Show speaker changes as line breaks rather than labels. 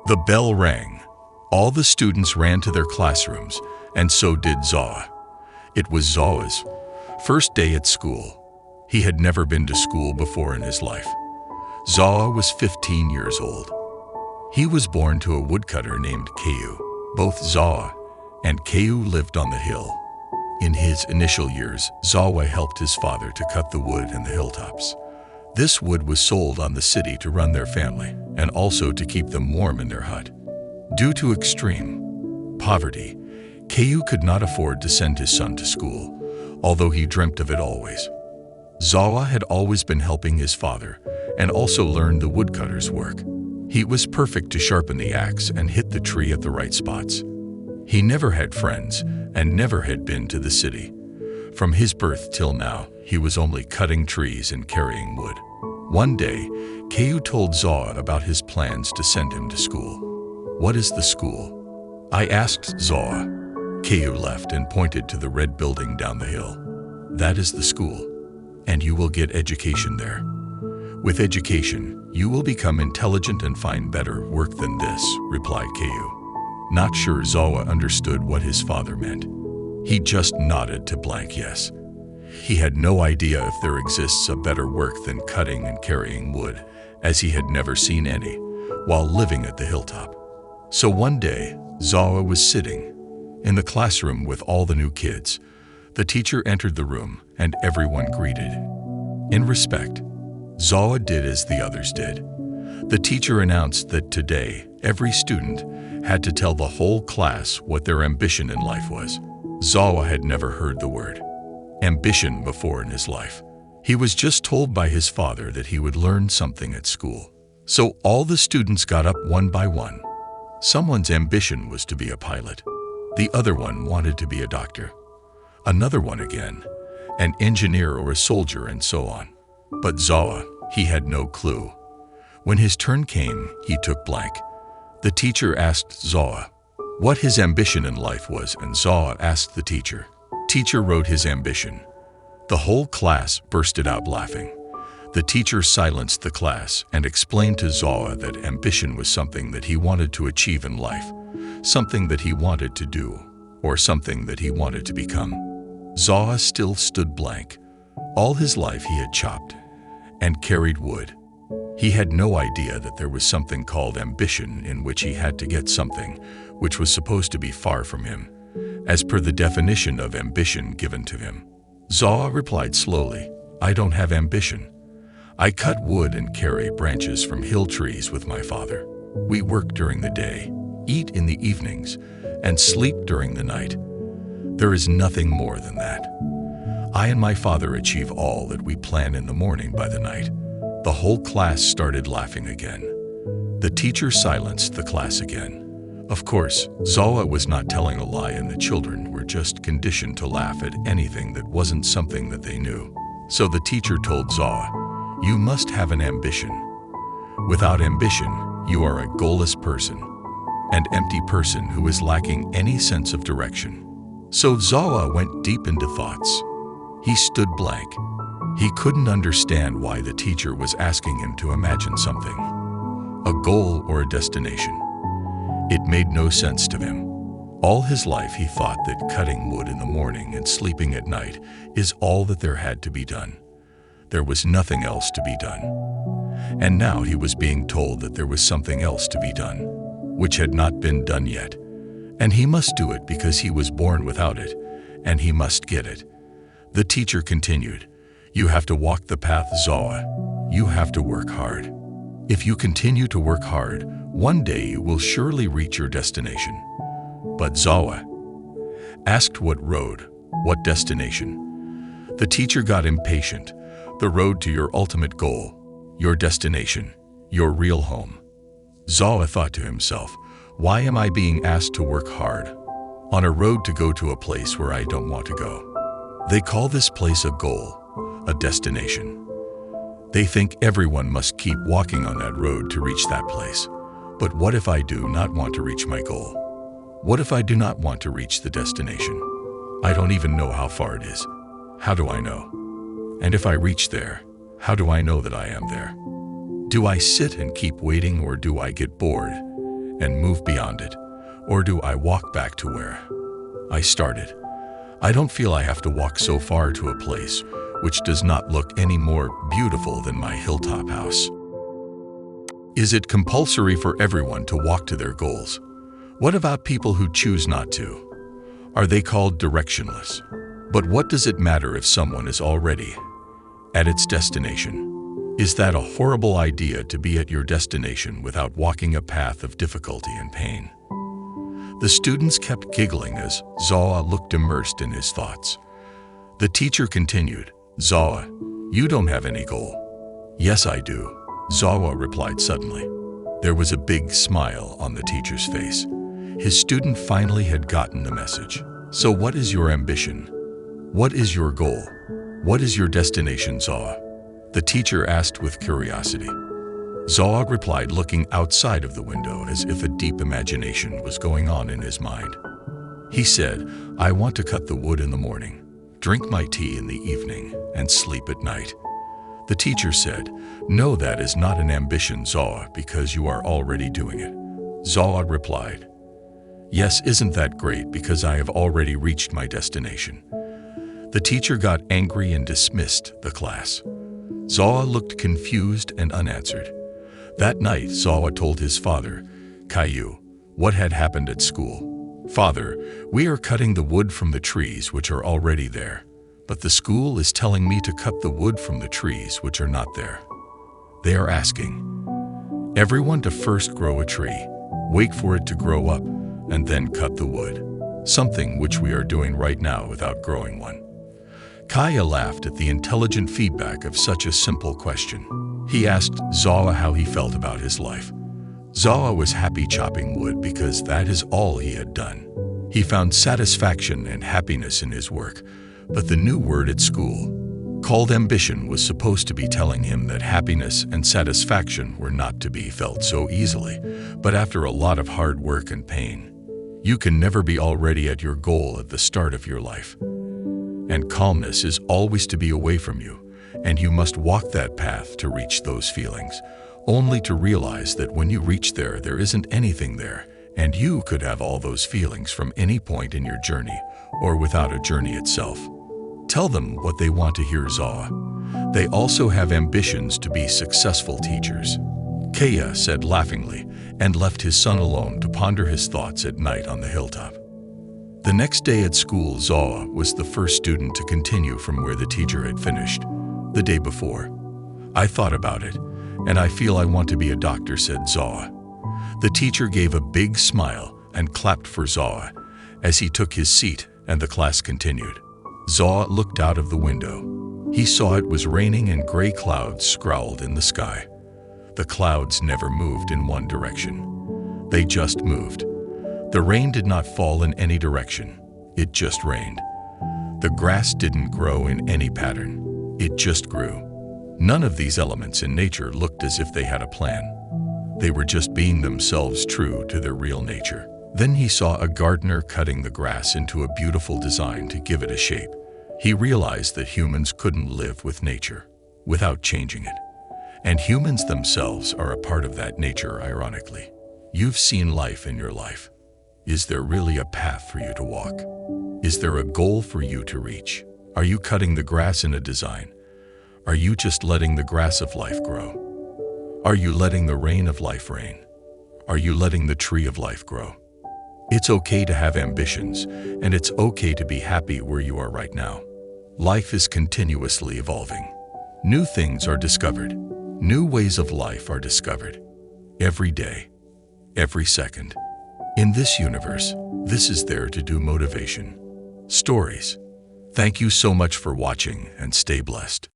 The bell rang. All the students ran to their classrooms, and so did Zawa. It was Zawa's first day at school. He had never been to school before in his life. Zawa was 15 years old. He was born to a woodcutter named Kayu. Both Zawa and Kayu lived on the hill. In his initial years, Zawa helped his father to cut the wood in the hilltops. This wood was sold on the city to run their family and also to keep them warm in their hut. Due to extreme poverty, Kayu could not afford to send his son to school, although he dreamt of it always. Zawa had always been helping his father and also learned the woodcutter's work. He was perfect to sharpen the axe and hit the tree at the right spots. He never had friends and never had been to the city. From his birth till now, he was only cutting trees and carrying wood. One day, Kayu told Zawa about his plans to send him to school. "What is the school?" I asked Zawa. Kayu left and pointed to the red building down the hill. "That is the school, and you will get education there. With education, you will become intelligent and find better work than this," replied Kayu. Not sure Zawa understood what his father meant. He just nodded to blank yes. He had no idea if there exists a better work than cutting and carrying wood, as he had never seen any, while living at the hilltop. So one day, Zawa was sitting in the classroom with all the new kids. The teacher entered the room and everyone greeted. In respect, Zawa did as the others did. The teacher announced that today, every student had to tell the whole class what their ambition in life was. Zawa had never heard the word ambition before in his life. He was just told by his father that he would learn something at school. So all the students got up one by one. Someone's ambition was to be a pilot. The other one wanted to be a doctor. Another one again, an engineer or a soldier, and so on. But Zawa, he had no clue. When his turn came, he took blank. The teacher asked Zawa what his ambition in life was, and Zawa asked the teacher. Teacher wrote his ambition. The whole class bursted out laughing. The teacher silenced the class and explained to Zawa that ambition was something that he wanted to achieve in life, something that he wanted to do, or something that he wanted to become. Zawa still stood blank. All his life he had chopped and carried wood. He had no idea that there was something called ambition in which he had to get something which was supposed to be far from him, as per the definition of ambition given to him. Zawa replied slowly, "I don't have ambition. I cut wood and carry branches from hill trees with my father. We work during the day, eat in the evenings, and sleep during the night. There is nothing more than that. I and my father achieve all that we plan in the morning by the night." The whole class started laughing again. The teacher silenced the class again. Of course, Zawa was not telling a lie, and the children were just conditioned to laugh at anything that wasn't something that they knew. So the teacher told Zawa, "You must have an ambition. Without ambition, you are a goalless person, an empty person who is lacking any sense of direction." So Zawa went deep into thoughts. He stood blank. He couldn't understand why the teacher was asking him to imagine something, a goal or a destination. It made no sense to him. All his life he thought that cutting wood in the morning and sleeping at night is all that there had to be done. There was nothing else to be done. And now he was being told that there was something else to be done, which had not been done yet. And he must do it because he was born without it, and he must get it. The teacher continued, "You have to walk the path, Zawa. You have to work hard. If you continue to work hard, one day you will surely reach your destination." But Zawa asked what road, what destination? The teacher got impatient. The road to your ultimate goal, your destination, your real home. Zawa thought to himself, why am I being asked to work hard on a road to go to a place where I don't want to go? They call this place a goal, a destination. They think everyone must keep walking on that road to reach that place. But what if I do not want to reach my goal? What if I do not want to reach the destination? I don't even know how far it is. How do I know? And if I reach there, how do I know that I am there? Do I sit and keep waiting, or do I get bored and move beyond it, or do I walk back to where I started? I don't feel I have to walk so far to a place which does not look any more beautiful than my hilltop house. Is it compulsory for everyone to walk to their goals? What about people who choose not to? Are they called directionless? But what does it matter if someone is already at its destination? Is that a horrible idea to be at your destination without walking a path of difficulty and pain? The students kept giggling as Zawa looked immersed in his thoughts. The teacher continued, "Zawa, you don't have any goal." "Yes, I do," Zawa replied suddenly. There was a big smile on the teacher's face. His student finally had gotten the message. "So what is your ambition? What is your goal? What is your destination, Zawa?" The teacher asked with curiosity. Zawa replied, looking outside of the window as if a deep imagination was going on in his mind. He said, "I want to cut the wood in the morning, drink my tea in the evening, and sleep at night." The teacher said, "No, that is not an ambition, Zawa, because you are already doing it." Zawa replied, "Yes, isn't that great, because I have already reached my destination." The teacher got angry and dismissed the class. Zawa looked confused and unanswered. That night, Zawa told his father, Caillou, what had happened at school. "Father, we are cutting the wood from the trees which are already there, but the school is telling me to cut the wood from the trees which are not there. They are asking everyone to first grow a tree, wait for it to grow up, and then cut the wood, something which we are doing right now without growing one." Kaya laughed at the intelligent feedback of such a simple question. He asked Zawa how he felt about his life. Zawa was happy chopping wood because that is all he had done. He found satisfaction and happiness in his work, but the new word at school, called ambition, was supposed to be telling him that happiness and satisfaction were not to be felt so easily, but after a lot of hard work and pain. You can never be already at your goal at the start of your life. And calmness is always to be away from you, and you must walk that path to reach those feelings, only to realize that when you reach there, there isn't anything there, and you could have all those feelings from any point in your journey, or without a journey itself. Tell them what they want to hear, Zawa. They also have ambitions to be successful teachers. Kaya said laughingly, and left his son alone to ponder his thoughts at night on the hilltop. The next day at school, Zawa was the first student to continue from where the teacher had finished the day before. "I thought about it, and I feel I want to be a doctor," said Zawa. The teacher gave a big smile and clapped for Zawa as he took his seat, and the class continued. Zawa looked out of the window. He saw it was raining and gray clouds scowled in the sky. The clouds never moved in one direction. They just moved. The rain did not fall in any direction. It just rained. The grass didn't grow in any pattern. It just grew. None of these elements in nature looked as if they had a plan. They were just being themselves, true to their real nature. Then he saw a gardener cutting the grass into a beautiful design to give it a shape. He realized that humans couldn't live with nature without changing it. And humans themselves are a part of that nature, ironically. You've seen life in your life. Is there really a path for you to walk? Is there a goal for you to reach? Are you cutting the grass in a design? Are you just letting the grass of life grow? Are you letting the rain of life rain? Are you letting the tree of life grow? It's okay to have ambitions, and it's okay to be happy where you are right now. Life is continuously evolving. New things are discovered. New ways of life are discovered. Every day, every second. In this universe, this is there to do motivation. Stories. Thank you so much for watching, and stay blessed.